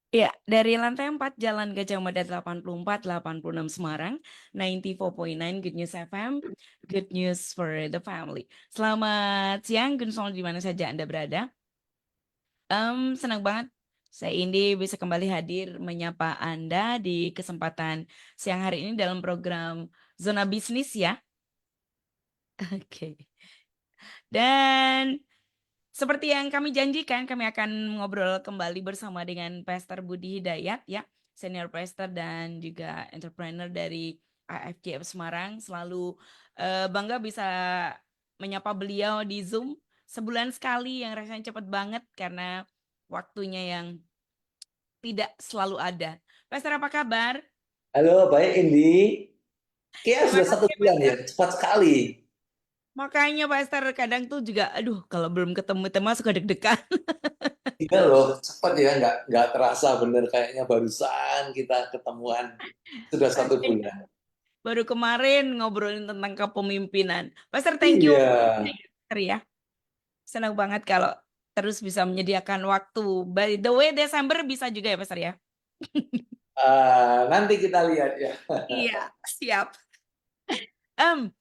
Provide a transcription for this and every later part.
Ya, dari lantai 4 Jalan Gajah Mada 84, 86 Semarang, 94.9 Good News FM, Good News for the Family. Selamat siang, Gun Sol, di mana saja Anda berada. Senang banget saya ini bisa kembali hadir menyapa Anda di kesempatan siang hari ini dalam program Zona Bisnis ya. Oke. Dan seperti yang kami janjikan, kami akan ngobrol kembali bersama dengan Pastor Budi Hidayat ya, Senior Pastor dan juga entrepreneur dari AFJF Semarang. Selalu bangga bisa menyapa beliau di Zoom sebulan sekali yang rasanya cepat banget karena waktunya yang tidak selalu ada. Pastor apa kabar? Halo, baik Indi. Kayaknya Terima sudah satu kasih bulan ya, Pastor. cepat sekali. Makanya Pastor kadang tuh juga, aduh kalau belum ketemu teman suka deg-degan. Iya loh, cepat ya, nggak terasa bener kayaknya barusan kita ketemuan sudah satu bulan. Baru kemarin ngobrolin tentang kepemimpinan. Pastor, thank you. Iya. Pastor ya. Senang banget kalau terus bisa menyediakan waktu. By the way, Desember bisa juga ya, Pastor ya? Nanti kita lihat ya. Iya, siap.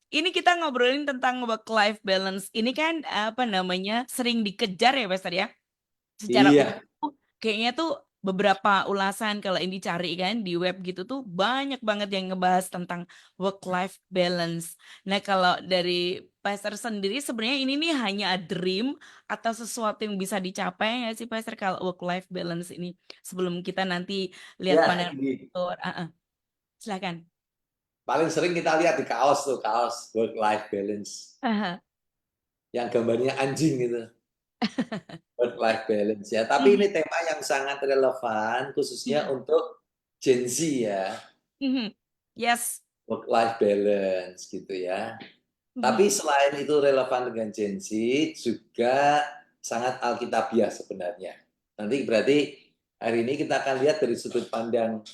Ini kita ngobrolin tentang work-life balance. Ini kan apa namanya sering dikejar ya, Pastor ya? Secara Iya, umum kayaknya tuh beberapa ulasan kalau ini cari kan di web gitu tuh banyak banget yang ngebahas tentang work life balance. Nah, kalau dari Pastor sendiri sebenarnya ini nih hanya a dream atau sesuatu yang bisa dicapai nggak sih Pastor kalau work life balance ini sebelum kita nanti lihat ya panel Indi. silakan. Paling sering kita lihat di kaos tuh, kaos work-life balance. Aha. Yang gambarnya anjing gitu, work-life balance ya. Tapi Mhm, ini tema yang sangat relevan, khususnya mhm, untuk Gen Z ya, mhm. Yes. work-life balance gitu ya. Mhm, Tapi selain itu relevan dengan Gen Z, juga sangat alkitabiah sebenarnya. Nanti berarti hari ini kita akan lihat dari sudut pandang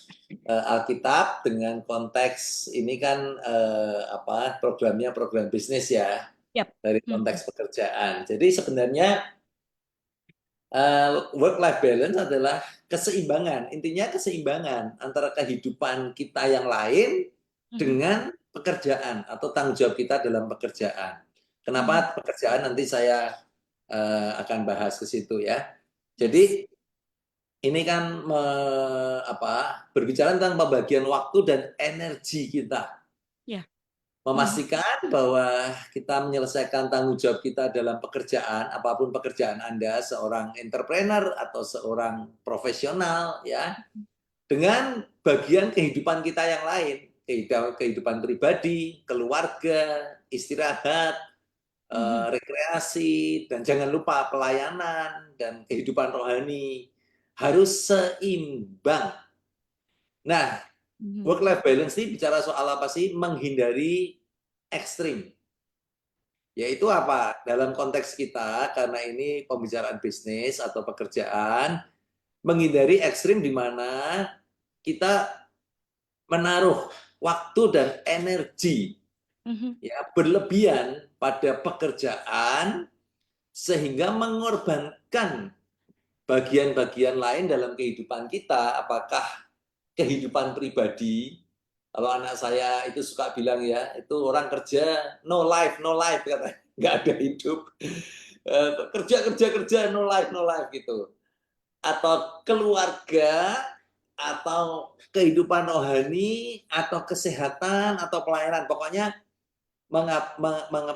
Alkitab dengan konteks ini kan apa programnya program bisnis ya yep. dari Mhm, konteks pekerjaan. Jadi sebenarnya work life balance adalah keseimbangan. Intinya keseimbangan antara kehidupan kita yang lain mhm, dengan pekerjaan atau tanggung jawab kita dalam pekerjaan. mhm. Kenapa pekerjaan nanti saya akan bahas ke situ ya. Yes. Jadi ini kan berbicara tentang pembagian waktu dan energi kita. Ya. Mhm, Memastikan bahwa kita menyelesaikan tanggung jawab kita dalam pekerjaan, apapun pekerjaan Anda, seorang entrepreneur atau seorang profesional, ya, dengan bagian kehidupan kita yang lain, kehidupan pribadi, keluarga, istirahat, mhm, rekreasi, dan jangan lupa pelayanan dan kehidupan rohani harus seimbang. Nah, mhm. work-life balance ini bicara soal apa sih? Menghindari ekstrim. Yaitu apa? Dalam konteks kita, karena ini pembicaraan bisnis atau pekerjaan, menghindari ekstrim di mana kita menaruh waktu dan energi Mhm. ya berlebihan pada pekerjaan sehingga mengorbankan bagian-bagian lain dalam kehidupan kita, apakah kehidupan pribadi. Kalau anak saya itu suka bilang ya, itu orang kerja no life kata, nggak ada hidup. Kerja kerja kerja no life gitu. Atau keluarga, atau kehidupan rohani, atau kesehatan, atau pelayanan. Pokoknya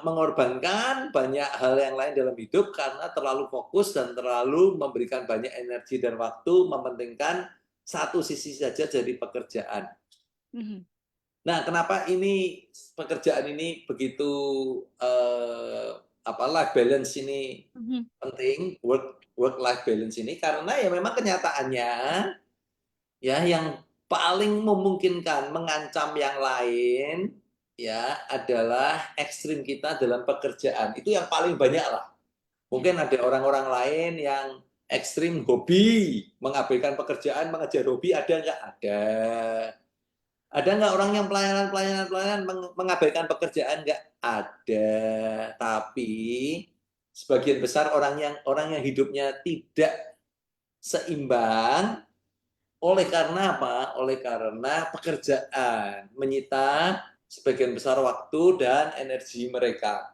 mengorbankan banyak hal yang lain dalam hidup karena terlalu fokus dan terlalu memberikan banyak energi dan waktu mementingkan satu sisi saja dari pekerjaan. Mhm, Nah, kenapa ini pekerjaan ini begitu eh, life balance ini mhm. penting, work life balance ini karena ya memang kenyataannya ya yang paling memungkinkan mengancam yang lain ya adalah ekstrim kita dalam pekerjaan. Itu yang paling banyak lah. Ya. Mungkin ada orang-orang lain yang ekstrim hobi, mengabaikan pekerjaan, mengejar hobi, ada nggak? Ada. Ada nggak orang yang pelayanan mengabaikan pekerjaan? Nggak ada. Tapi sebagian besar orang yang hidupnya tidak seimbang, Oleh karena apa? Oleh karena pekerjaan menyita sebagian besar waktu dan energi mereka.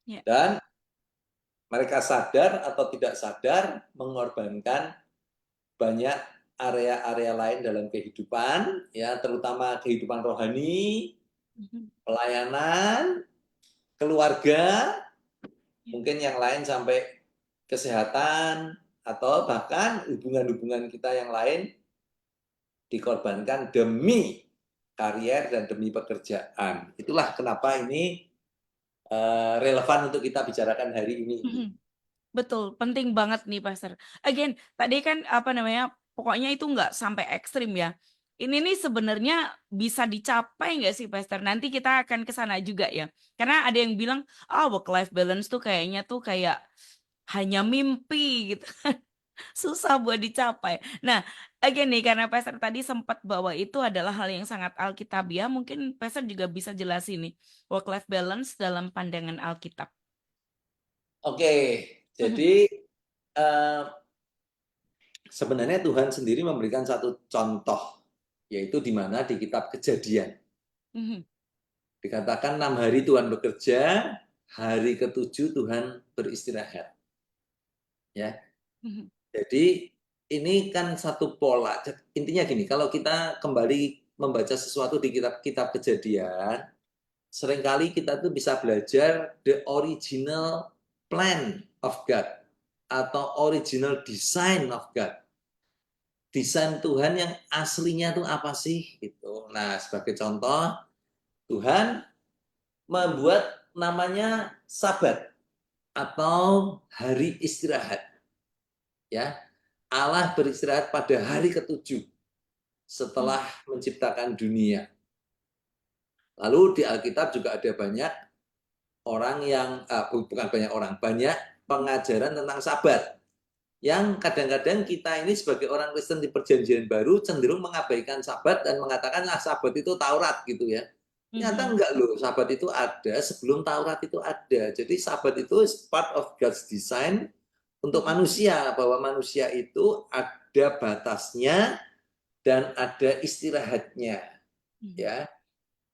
Ya. Dan mereka sadar atau tidak sadar mengorbankan banyak area-area lain dalam kehidupan, ya, terutama kehidupan rohani, Mhm. pelayanan, keluarga, Ya. mungkin yang lain sampai kesehatan, atau bahkan hubungan-hubungan kita yang lain dikorbankan demi karier dan demi pekerjaan. Itulah kenapa ini relevan untuk kita bicarakan hari ini. Mhm. Betul, penting banget nih, Pastor. Again, tadi kan apa namanya, pokoknya itu nggak sampai ekstrim ya. Ini nih sebenarnya bisa dicapai nggak sih, Pastor? Nanti kita akan ke sana juga ya. Karena ada yang bilang, ah work life balance tuh kayaknya tuh kayak hanya mimpi gitu. Susah buat dicapai. Nah, again nih karena Pastor tadi sempat bahwa itu adalah hal yang sangat alkitabiah, mungkin Pastor juga bisa jelasin nih work life balance dalam pandangan Alkitab. Oke, Mhm. jadi eh, sebenarnya Tuhan sendiri memberikan satu contoh, yaitu di mana di kitab Kejadian. Mhm. Dikatakan 6 hari Tuhan bekerja, hari ketujuh Tuhan beristirahat. Ya, Mhm. jadi ini kan satu pola. Intinya gini, kalau kita kembali membaca sesuatu di kitab-kitab Kejadian, seringkali kita tuh bisa belajar the original plan of God atau original design of God. Desain Tuhan yang aslinya tuh apa sih gitu. Nah, sebagai contoh, Tuhan membuat namanya Sabat atau hari istirahat, ya. Allah beristirahat pada hari ketujuh Mhm. setelah menciptakan dunia. Lalu di Alkitab juga ada banyak orang yang bukan banyak orang, banyak pengajaran tentang Sabat yang kadang-kadang kita ini sebagai orang Kristen di Perjanjian Baru cenderung mengabaikan Sabat dan mengatakan Sabat itu Taurat gitu ya. Ternyata Mhm. enggak loh, Sabat itu ada sebelum Taurat itu ada. Jadi Sabat itu is part of God's design untuk Mhm. manusia, bahwa manusia itu ada batasnya dan ada istirahatnya, Mhm. ya.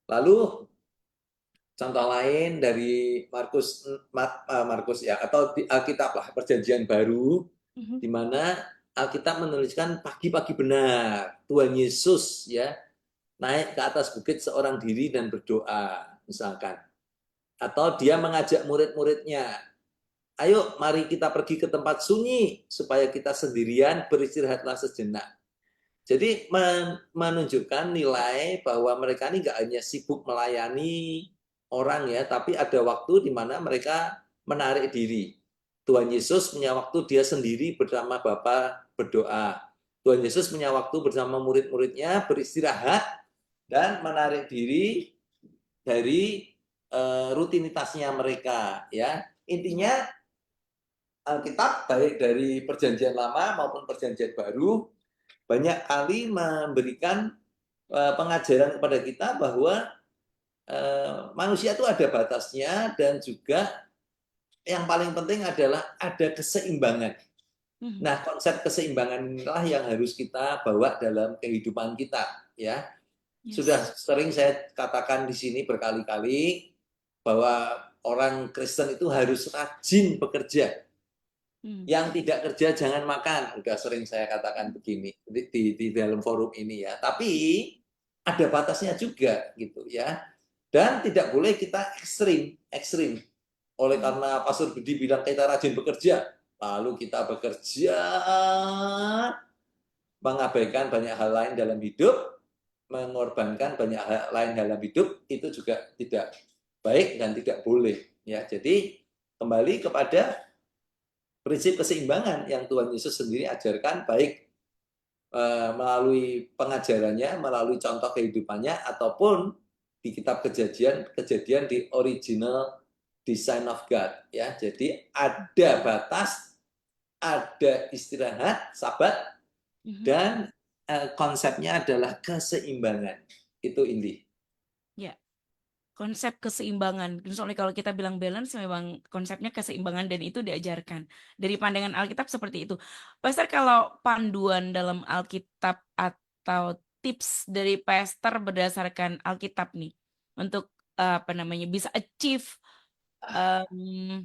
Lalu contoh lain dari Markus ya, atau di Alkitab lah, Perjanjian Baru, Mhm. di mana Alkitab menuliskan pagi-pagi benar Tuhan Yesus ya naik ke atas bukit seorang diri dan berdoa misalkan, atau dia mengajak murid-muridnya, ayo mari kita pergi ke tempat sunyi supaya kita sendirian beristirahatlah sejenak. Jadi menunjukkan nilai bahwa mereka ini nggak hanya sibuk melayani orang ya, tapi ada waktu di mana mereka menarik diri. Tuhan Yesus punya waktu dia sendiri bersama Bapa berdoa. Tuhan Yesus punya waktu bersama murid-muridnya beristirahat dan menarik diri dari rutinitasnya mereka ya. Ya. Intinya Alkitab baik dari Perjanjian Lama maupun Perjanjian Baru banyak kali memberikan pengajaran kepada kita bahwa manusia itu ada batasnya dan juga yang paling penting adalah ada keseimbangan. Mhm. Nah, konsep keseimbangan inilah yang harus kita bawa dalam kehidupan kita, ya. Sudah Yes. sering saya katakan di sini berkali-kali bahwa orang Kristen itu harus rajin bekerja. Mhm. Yang tidak kerja jangan makan. Udah sering saya katakan begini di dalam forum ini ya. Tapi ada batasnya juga gitu ya. Dan tidak boleh kita ekstrim. Oleh Mhm. karena Pastor Budi bilang kita rajin bekerja, lalu kita bekerja mengabaikan banyak hal lain dalam hidup, mengorbankan banyak hal lain dalam hidup, itu juga tidak baik dan tidak boleh ya. Jadi kembali kepada prinsip keseimbangan yang Tuhan Yesus sendiri ajarkan, baik melalui pengajarannya, melalui contoh kehidupannya, ataupun di kitab kejadian di original design of God ya. Jadi ada batas, ada istirahat, sabat, Mhm. dan konsepnya adalah keseimbangan. Itu inti. Ya. konsep keseimbangan. Soalnya kalau kita bilang balance memang konsepnya keseimbangan dan itu diajarkan. Dari pandangan Alkitab seperti itu. Pastor, kalau panduan dalam Alkitab atau tips dari pastor berdasarkan Alkitab nih untuk apa namanya bisa achieve um,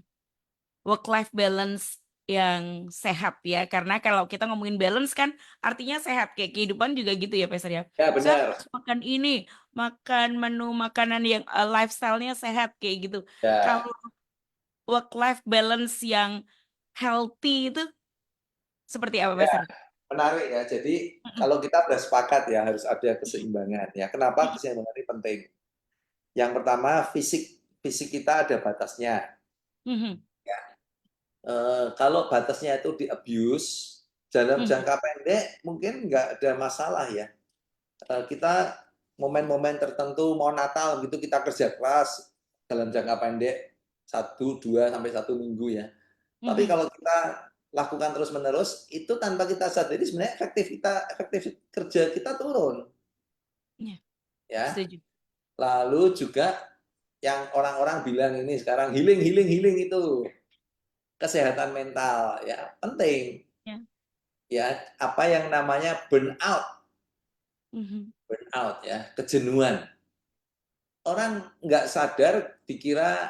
work-life balance yang sehat ya. Karena kalau kita ngomongin balance kan artinya sehat. Kayak kehidupan juga gitu ya, Pastor ya. Ya Saya benar. harus makan ini, makan menu makanan yang lifestyle-nya sehat kayak gitu. Ya, Kalau work-life balance yang healthy itu seperti apa, ya Pastor? menarik ya. Jadi Mm-mm. kalau kita sudah sepakat ya harus ada keseimbangan ya. Kenapa keseimbangan ini penting? Yang pertama fisik fisik kita ada batasnya. Mhm. Kalau batasnya itu di abuse dalam Mhm. jangka pendek mungkin nggak ada masalah ya. Kita momen-momen tertentu mau Natal gitu kita kerja keras dalam jangka pendek 1, 2 sampai 1 minggu ya. Tapi Mhm. kalau kita lakukan terus-menerus itu tanpa kita sadari sebenarnya efektif kerja kita turun Ya, ya. setuju. Lalu juga yang orang-orang bilang ini sekarang healing healing healing itu kesehatan mental ya penting Ya. ya apa yang namanya Mhm. burnout ya kejenuhan orang nggak sadar dikira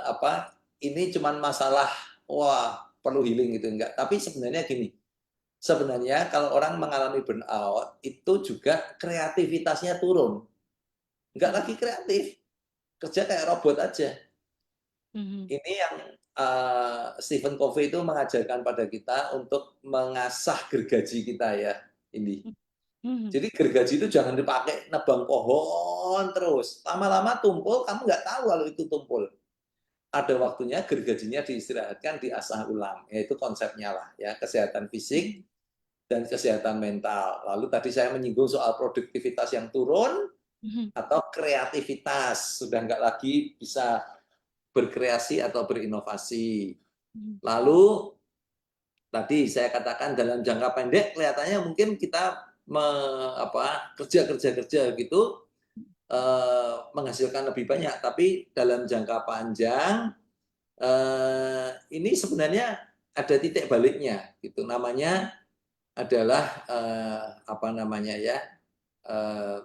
apa ini cuman masalah wah perlu healing gitu enggak tapi sebenarnya gini sebenarnya kalau orang mengalami burnout itu juga kreativitasnya turun nggak Mhm. lagi kreatif kerja kayak robot aja Mhm. ini yang Stephen Covey itu mengajarkan pada kita untuk mengasah gergaji kita ya ini. Mhm. Jadi gergaji itu jangan dipakai nebang pohon terus. Lama-lama tumpul, kamu nggak tahu kalau itu tumpul. Ada waktunya gergajinya diistirahatkan, diasah ulang. Itu konsepnya lah ya, kesehatan fisik Mhm. dan kesehatan mental. Lalu tadi saya menyinggung soal produktivitas yang turun Mhm. atau kreativitas. Sudah nggak lagi bisa berkreasi atau berinovasi. Mhm. Lalu tadi saya katakan dalam jangka pendek kelihatannya mungkin kita kerja kerja kerja gitu menghasilkan lebih banyak, tapi dalam jangka panjang ini sebenarnya ada titik baliknya gitu. Namanya adalah apa namanya ya eh,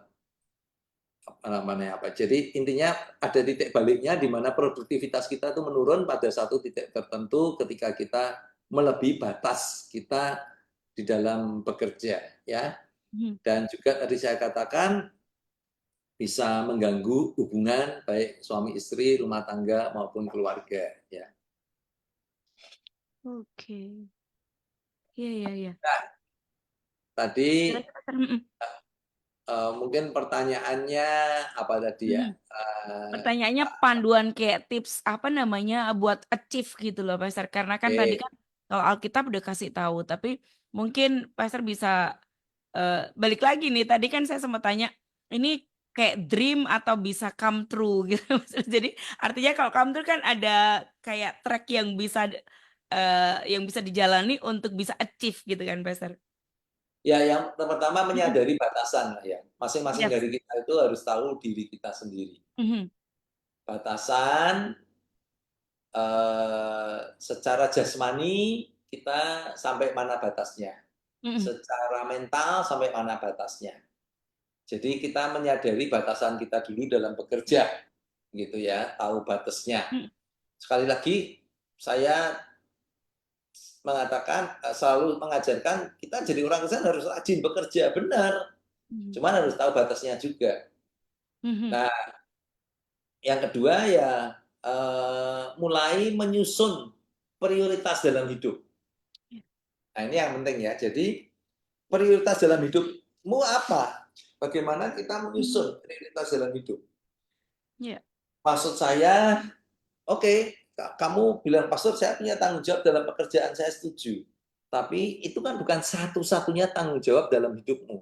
apa namanya apa. Jadi intinya ada titik baliknya di mana produktivitas kita itu menurun pada satu titik tertentu ketika kita melebihi batas kita di dalam bekerja ya. Mhm. Dan juga tadi saya katakan bisa mengganggu hubungan baik suami istri, rumah tangga maupun keluarga ya. Oke. Iya, iya, iya. Nah, tadi Silakan, Pastor. Mhm. mungkin pertanyaannya apa tadi ya? Mhm. Pertanyaannya panduan kayak tips apa namanya buat achieve gitu loh Pastor. Karena kan tadi Oke, kan kalau Alkitab udah kasih tahu, tapi mungkin Pastor bisa balik lagi nih. Tadi kan saya sempat tanya, ini kayak dream atau bisa come true gitu. Jadi artinya kalau come true kan ada kayak track yang bisa dijalani untuk bisa achieve gitu kan Pastor. ya yang pertama Mhm. menyadari batasan lah ya. Masing-masing Yes. dari kita itu harus tahu diri kita sendiri. Mhm. Batasan secara jasmani kita sampai mana batasnya, Mhm. secara mental sampai mana batasnya. Jadi kita menyadari batasan kita dulu dalam bekerja, gitu ya, tahu batasnya. Mhm. Sekali lagi, saya mengatakan selalu mengajarkan kita jadi orang Kristen harus rajin bekerja, benar. Mhm. Cuman harus tahu batasnya juga. Mhm. Nah, yang kedua ya mulai menyusun prioritas dalam hidup. Ya. Nah, ini yang penting ya. Jadi prioritas dalam hidupmu apa? Bagaimana kita Mhm. menyusun prioritas dalam hidup? Ya. Maksud saya, oke, kamu bilang pastor saya punya tanggung jawab dalam pekerjaan saya setuju. Tapi itu kan bukan satu-satunya tanggung jawab dalam hidupmu.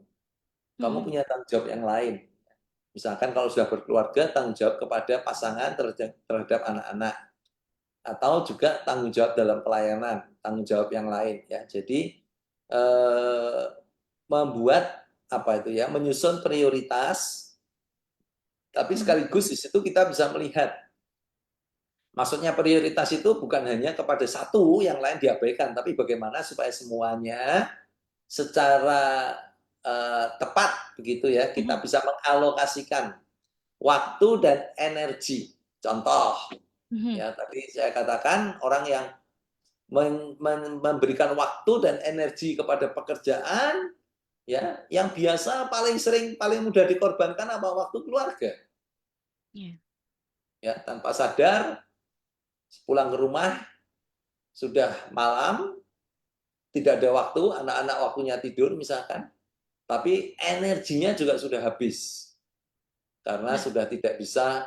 Kamu Mhm. punya tanggung jawab yang lain. Misalkan kalau sudah berkeluarga, tanggung jawab kepada pasangan terhadap anak-anak. Atau juga tanggung jawab dalam pelayanan, tanggung jawab yang lain. Ya. Jadi membuat apa itu ya, menyusun prioritas Tapi sekaligus di situ kita bisa melihat, maksudnya prioritas itu bukan hanya kepada satu, yang lain diabaikan, tapi bagaimana supaya semuanya secara tepat begitu ya, kita bisa mengalokasikan waktu dan energi. Contoh, ya tadi saya katakan orang yang memberikan waktu dan energi kepada pekerjaan, ya yang biasa paling sering paling mudah dikorbankan apa? Waktu keluarga. Ya, tanpa sadar pulang ke rumah sudah malam, tidak ada waktu, anak-anak waktunya tidur misalkan, tapi energinya juga sudah habis karena sudah tidak bisa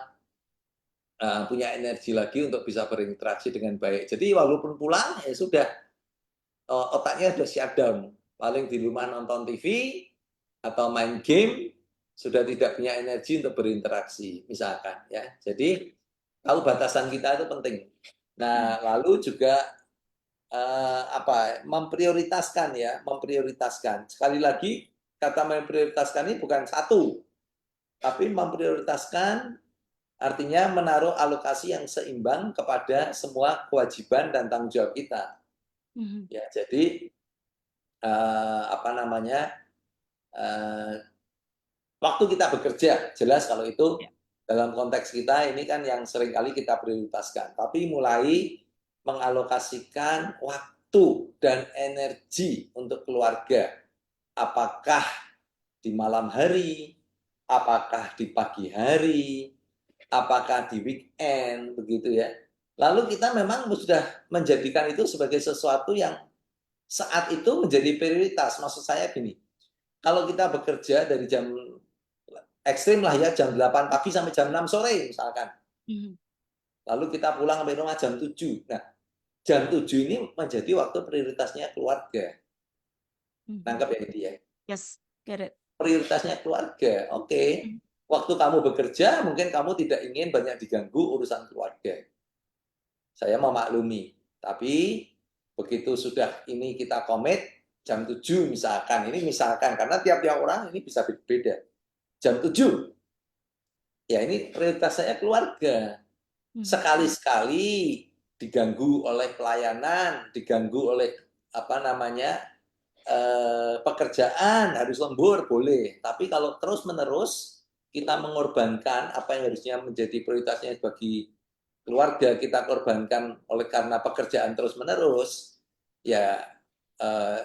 punya energi lagi untuk bisa berinteraksi dengan baik. Jadi walaupun pulang ya sudah, otaknya sudah shutdown. Paling di rumah nonton TV atau main game, sudah tidak punya energi untuk berinteraksi misalkan ya. Jadi tahu batasan kita itu penting. Nah, lalu juga memprioritaskan ya, memprioritaskan. Sekali lagi kata memprioritaskan ini bukan satu, tapi memprioritaskan artinya menaruh alokasi yang seimbang kepada semua kewajiban dan tanggung jawab kita. Ya, jadi waktu kita bekerja, jelas kalau itu dalam konteks kita ini kan yang seringkali kita prioritaskan. Tapi mulai mengalokasikan waktu dan energi untuk keluarga. Apakah di malam hari, apakah di pagi hari, apakah di weekend, begitu ya. Lalu kita memang sudah menjadikan itu sebagai sesuatu yang saat itu menjadi prioritas. Maksud saya gini, kalau kita bekerja dari jam ekstrim lah ya, jam 8 pagi sampai jam 6 sore misalkan. Lalu kita pulang sampai rumah jam 7. Nah, jam 7 ini menjadi waktu prioritasnya keluarga. Nangkep ya ini ya? Yes, get it. Prioritasnya keluarga, oke. Waktu kamu bekerja, mungkin kamu tidak ingin banyak diganggu urusan keluarga. Saya memaklumi. Tapi begitu sudah ini kita komit, jam 7 misalkan. Ini misalkan, karena tiap-tiap orang ini bisa berbeda. Jam 7, ya ini prioritas saya keluarga. Sekali-sekali diganggu oleh pelayanan, diganggu oleh pekerjaan, harus lembur, boleh. Tapi kalau terus-menerus kita mengorbankan apa yang harusnya menjadi prioritasnya bagi keluarga, kita korbankan oleh karena pekerjaan terus-menerus, ya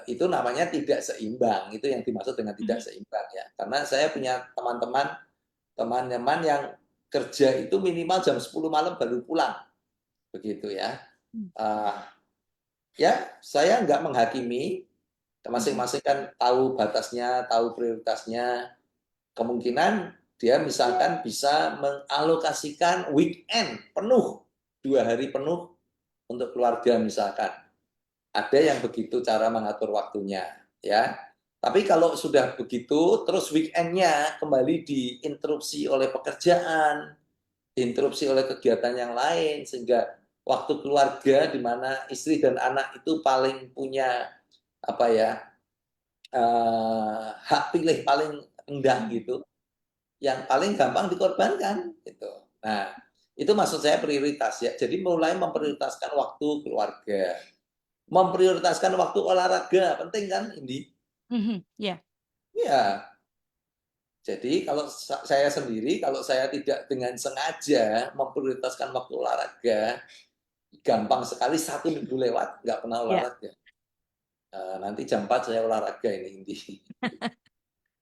itu namanya tidak seimbang. Itu yang dimaksud dengan tidak seimbang ya. Karena saya punya teman-teman yang kerja itu minimal jam 10 malam baru pulang. Begitu ya. Ya, saya nggak menghakimi, masing-masing kan tahu batasnya, tahu prioritasnya. Kemungkinan dia misalkan bisa mengalokasikan weekend penuh, 2 hari penuh untuk keluarga misalkan. Ada yang begitu cara mengatur waktunya, ya. Tapi kalau sudah begitu, terus weekendnya kembali diinterupsi oleh pekerjaan, diinterupsi oleh kegiatan yang lain, sehingga waktu keluarga di mana istri dan anak itu paling punya hak pilih paling rendah gitu, yang paling gampang dikorbankan gitu. Nah, itu maksud saya prioritas ya. Jadi mulai memprioritaskan waktu keluarga, memprioritaskan waktu olahraga, penting kan ini? Ya. Ya. Jadi kalau saya sendiri, kalau saya tidak dengan sengaja memprioritaskan waktu olahraga, gampang sekali 1 minggu lewat nggak pernah olahraga. Nanti jam 4 saya olahraga ini.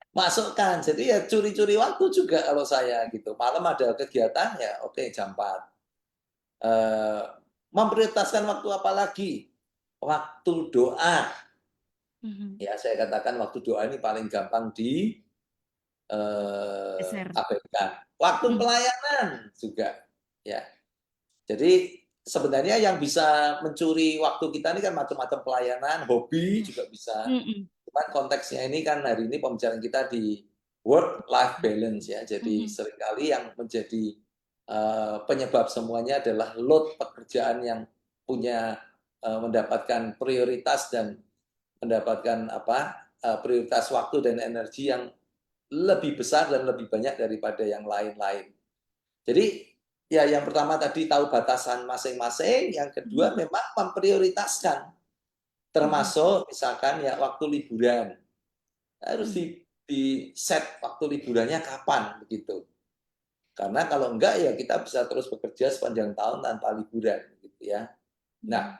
Masukkan. Jadi ya curi-curi waktu juga kalau saya gitu. Malam ada kegiatan ya oke jam 4. Memprioritaskan waktu apa lagi? Waktu doa. Ya saya katakan waktu doa ini paling gampang abaikan. Waktu pelayanan juga ya. Jadi sebenarnya yang bisa mencuri waktu kita ini kan macam-macam pelayanan, hobi juga bisa. Cuman konteksnya ini kan hari ini pembicaraan kita di work-life balance ya. Jadi seringkali yang menjadi penyebab semuanya adalah load pekerjaan yang punya mendapatkan prioritas dan mendapatkan prioritas waktu dan energi yang lebih besar dan lebih banyak daripada yang lain-lain. Jadi ya yang pertama tadi tahu batasan masing-masing, yang kedua memang memprioritaskan, termasuk misalkan ya waktu liburan harus di set waktu liburannya kapan begitu. Karena kalau enggak ya kita bisa terus bekerja sepanjang tahun tanpa liburan gitu ya. Nah,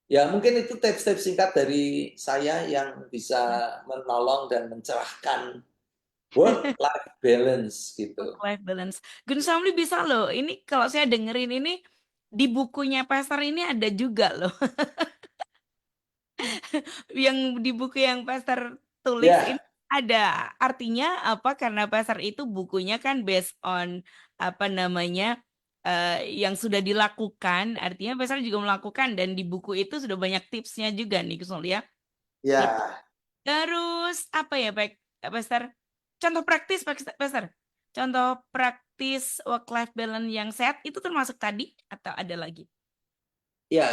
ya mungkin itu tips-tips singkat dari saya yang bisa menolong dan mencerahkan work life balance gitu. Work life balance. Gun Somli bisa loh. Ini kalau saya dengerin ini di bukunya Pastor ini ada juga loh. Yang di buku yang Pastor tulis ini Ya, ada artinya apa? Karena Pastor itu bukunya kan based on apa namanya yang sudah dilakukan. Artinya Pastor juga melakukan dan di buku itu sudah banyak tipsnya juga nih Gus Somli ya. Itu. ya, Terus apa ya Pak Pastor? Contoh praktis Pastor. Contoh praktis work life balance yang sehat itu termasuk tadi atau ada lagi? ya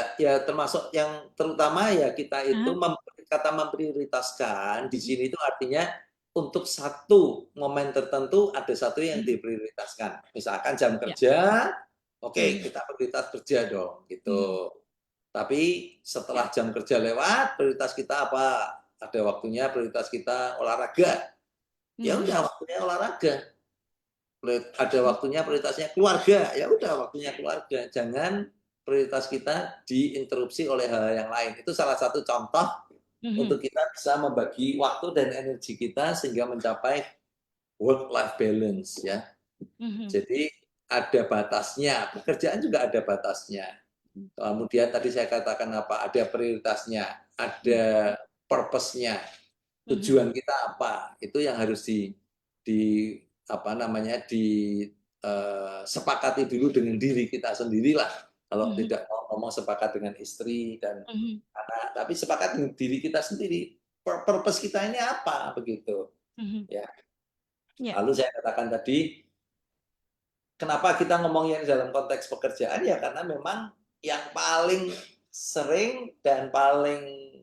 termasuk yang terutama ya kita itu Hah? kata memprioritaskan di sini itu artinya untuk satu momen tertentu ada satu yang diprioritaskan. Misalkan jam Ya. kerja, oke Mhm. kita prioritas kerja dong Mhm. gitu. Tapi setelah jam kerja lewat, prioritas kita apa? Ada waktunya prioritas kita olahraga. Ya Mhm. udah waktunya olahraga. Ada Mhm. waktunya prioritasnya keluarga. Ya udah waktunya keluarga. Jangan prioritas kita diinterupsi oleh hal yang lain. Itu salah satu contoh Mhm. untuk kita bisa membagi waktu dan energi kita sehingga mencapai work life balance ya. Mhm. Jadi ada batasnya. Pekerjaan juga ada batasnya. Kemudian tadi saya katakan apa? Ada prioritasnya, Mhm. ada purpose-nya, Mhm. tujuan kita apa? Itu yang harus di apa namanya disepakati dulu dengan diri kita sendirilah. Kalau Mhm. tidak mau ngomong sepakat dengan istri dan Mhm. anak, tapi sepakat dengan diri kita sendiri. Purpose kita ini apa begitu? Mhm. Ya. Ya. Lalu saya katakan tadi, kenapa kita ngomongnya dalam konteks pekerjaan ya karena memang yang paling sering dan paling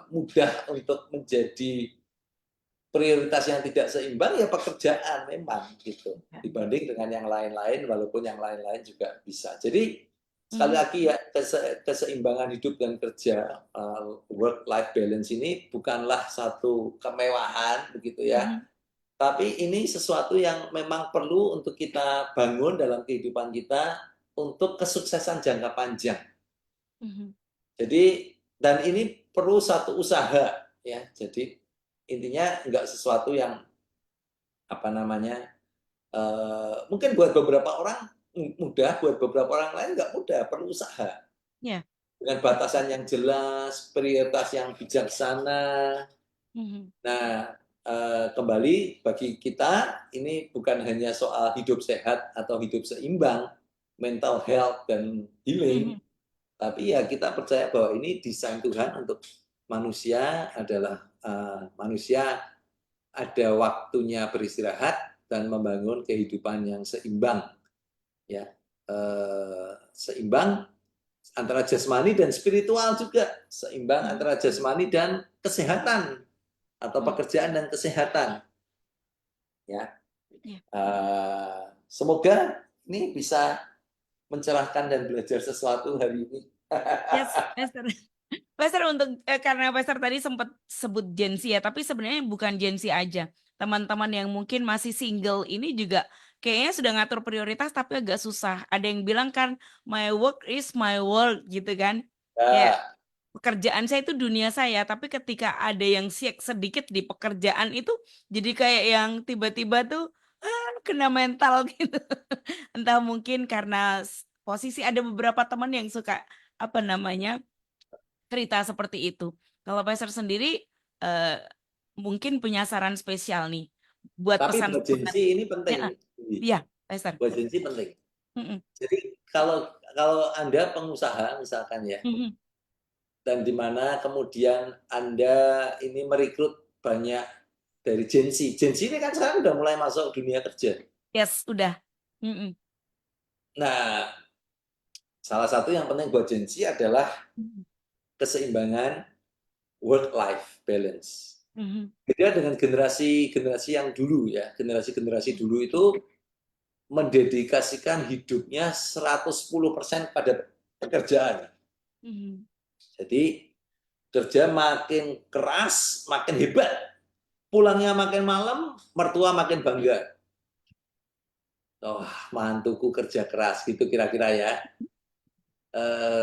mudah untuk menjadi prioritas yang tidak seimbang ya pekerjaan memang gitu Ya. dibanding dengan yang lain-lain walaupun yang lain-lain juga bisa. Jadi sekali Mhm. lagi ya keseimbangan hidup dan kerja work life balance ini bukanlah satu kemewahan begitu ya, Mhm. tapi ini sesuatu yang memang perlu untuk kita bangun dalam kehidupan kita untuk kesuksesan jangka panjang. Mhm. Jadi dan ini perlu satu usaha ya. Jadi intinya enggak sesuatu yang apa namanya mungkin buat beberapa orang mudah, buat beberapa orang lain nggak mudah, perlu usaha Ya. dengan batasan yang jelas, prioritas yang bijaksana. Mhm. Nah, kembali bagi kita ini bukan hanya soal hidup sehat atau hidup seimbang, mental health dan healing, Mhm. tapi ya kita percaya bahwa ini desain Tuhan untuk manusia adalah manusia ada waktunya beristirahat dan membangun kehidupan yang seimbang, ya seimbang antara jasmani dan spiritual juga, seimbang Mhm. antara jasmani dan kesehatan atau Mhm. pekerjaan dan kesehatan. Ya, Ya. semoga ini bisa mencerahkan dan belajar sesuatu hari ini. Yes, Pastor. Pastor untuk karena Pastor tadi sempat sebut Gen Z ya, tapi sebenarnya bukan Gen Z aja. Teman-teman yang mungkin masih single ini juga kayaknya sudah ngatur prioritas tapi agak susah. Ada yang bilang kan my work is my work gitu kan. Kayak Ya, pekerjaan saya itu dunia saya, tapi ketika ada yang siak sedikit di pekerjaan itu jadi kayak yang tiba-tiba tuh kena mental gitu. Entah mungkin karena posisi ada beberapa teman yang suka apa namanya cerita seperti itu. Kalau Pastor sendiri eh, mungkin punya saran spesial nih buat tapi pesan buat Gen Z semangat. ini Ya, penting. iya, Pastor. Buat Gen Z penting. Mm-mm. Jadi kalau kalau Anda pengusaha misalkan ya, Mhm. dan di mana kemudian Anda ini merekrut banyak dari Gen Z. Gen Z ini kan sekarang udah mulai masuk dunia kerja. Yes, udah. Mm-mm. Nah, salah satu yang penting buat Gen Z adalah Mhm. keseimbangan work-life balance. Mhm. Beda dengan generasi-generasi yang dulu ya. Generasi-generasi dulu itu mendedikasikan hidupnya 110% pada pekerjaan. Mhm. Jadi kerja makin keras, makin hebat. Pulangnya makin malam, mertua makin bangga. Oh, mantuku kerja keras gitu kira-kira ya.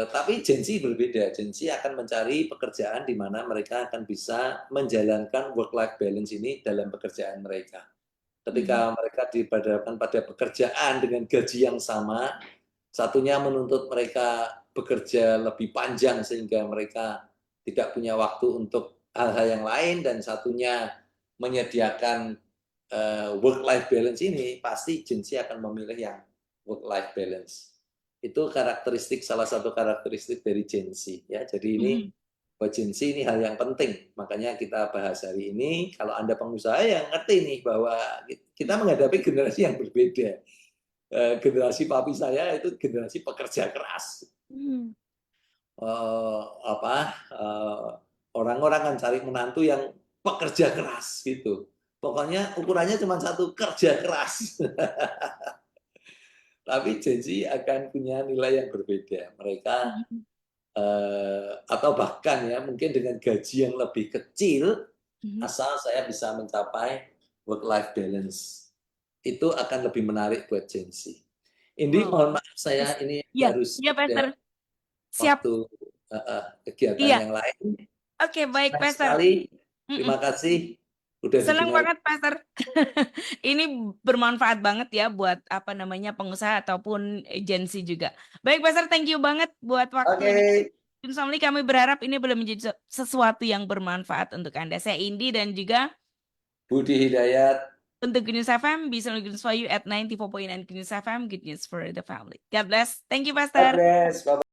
Tapi Gen Z berbeda. Gen Z akan mencari pekerjaan di mana mereka akan bisa menjalankan work-life balance ini dalam pekerjaan mereka. Mhm. Ketika mereka dihadapkan pada pekerjaan dengan gaji yang sama, satunya menuntut mereka bekerja lebih panjang sehingga mereka tidak punya waktu untuk hal-hal yang lain, dan satunya menyediakan work-life balance ini, pasti Gen Z akan memilih yang work-life balance. Itu karakteristik, salah satu karakteristik dari Gen Z ya. Jadi ini Mhm. buat Gen Z ini hal yang penting. Makanya kita bahas hari ini. Kalau Anda pengusaha yang ngerti nih bahwa kita menghadapi generasi yang berbeda. Generasi papi saya itu generasi pekerja keras. Mhm. Apa orang-orang kan cari menantu yang pekerja keras gitu. Pokoknya ukurannya cuma satu, kerja keras. Tapi Gen Z akan punya nilai yang berbeda. Mereka Mhm. atau bahkan ya mungkin dengan gaji yang lebih kecil, Mhm. asal saya bisa mencapai work life balance, itu akan lebih menarik buat Gen Z. Ini Wow. mohon maaf, Yes. saya ini Iya, harus iya ada Pastor. Siap. waktu kegiatan Iya. yang lain. Oke, baik Senang Pastor. sekali. Mhm. Terima kasih udah Senang didengar. banget, Pastor. Ini bermanfaat banget ya buat apa namanya pengusaha ataupun Gen Z juga. Baik, Pastor, thank you banget buat Oke, waktunya. Insomni, kami berharap ini boleh menjadi sesuatu yang bermanfaat untuk Anda. Saya Indi dan juga Budi Hidayat. untuk Good News FM, bisa Good News for You at 94.9 Good News FM, Good News for the Family. God bless. Thank you, God Pastor. bless. Bye.